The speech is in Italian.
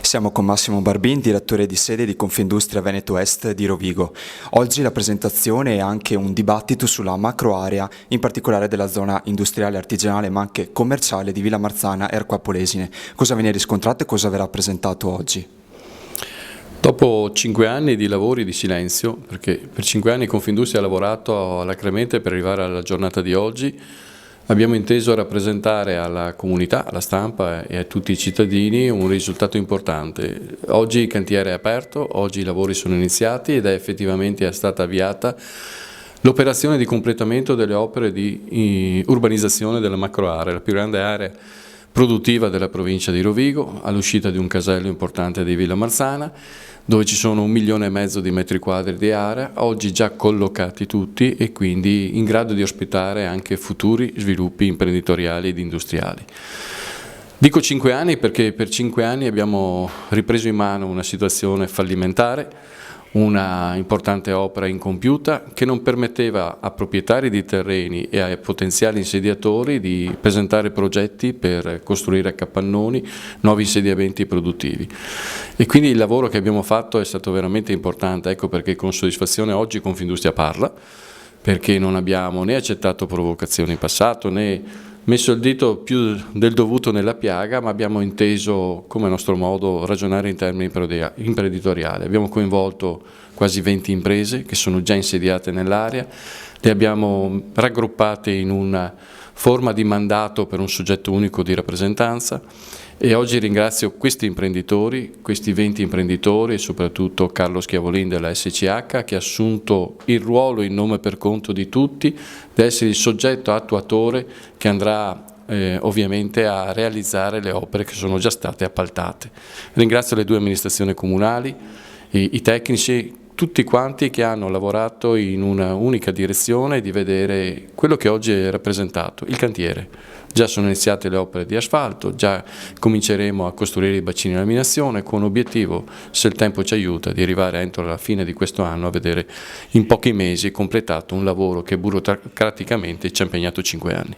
Siamo con Massimo Barbin, direttore di sede di Confindustria Veneto Est di Rovigo. Oggi la presentazione e anche un dibattito sulla macro area, in particolare della zona industriale artigianale ma anche commerciale di Villa Marzana e Erquapolesine. Cosa viene riscontrato e cosa verrà presentato oggi? Dopo 5 anni di lavori di silenzio, perché per 5 anni Confindustria ha lavorato alacremente per arrivare alla giornata di oggi, abbiamo inteso rappresentare alla comunità, alla stampa e a tutti i cittadini un risultato importante. Oggi il cantiere è aperto, oggi i lavori sono iniziati ed è effettivamente stata avviata l'operazione di completamento delle opere di urbanizzazione della macroarea, la più grande area produttiva della provincia di Rovigo, all'uscita di un casello importante di Villa Marzana, dove ci sono 1,5 milioni di metri quadri di area, oggi già collocati tutti e quindi in grado di ospitare anche futuri sviluppi imprenditoriali ed industriali. Dico 5 anni perché per 5 anni abbiamo ripreso in mano una situazione fallimentare, una importante opera incompiuta che non permetteva a proprietari di terreni e ai potenziali insediatori di presentare progetti per costruire capannoni, nuovi insediamenti produttivi. E quindi il lavoro che abbiamo fatto è stato veramente importante, ecco perché con soddisfazione oggi Confindustria parla, perché non abbiamo né accettato provocazioni in passato né messo il dito più del dovuto nella piaga, ma abbiamo inteso, come nostro modo, ragionare in termini imprenditoriali. Abbiamo coinvolto quasi 20 imprese che sono già insediate nell'area, le abbiamo raggruppate in una forma di mandato per un soggetto unico di rappresentanza e oggi ringrazio questi imprenditori, questi 20 imprenditori e soprattutto Carlo Schiavolin della SCH che ha assunto il ruolo in nome per conto di tutti di essere il soggetto attuatore che andrà ovviamente a realizzare le opere che sono già state appaltate. Ringrazio le 2 amministrazioni comunali, i tecnici, tutti quanti che hanno lavorato in una unica direzione di vedere quello che oggi è rappresentato, il cantiere. Già sono iniziate le opere di asfalto, già cominceremo a costruire i bacini di laminazione con obiettivo, se il tempo ci aiuta, di arrivare entro la fine di questo anno a vedere in pochi mesi completato un lavoro che burocraticamente ci ha impegnato 5 anni.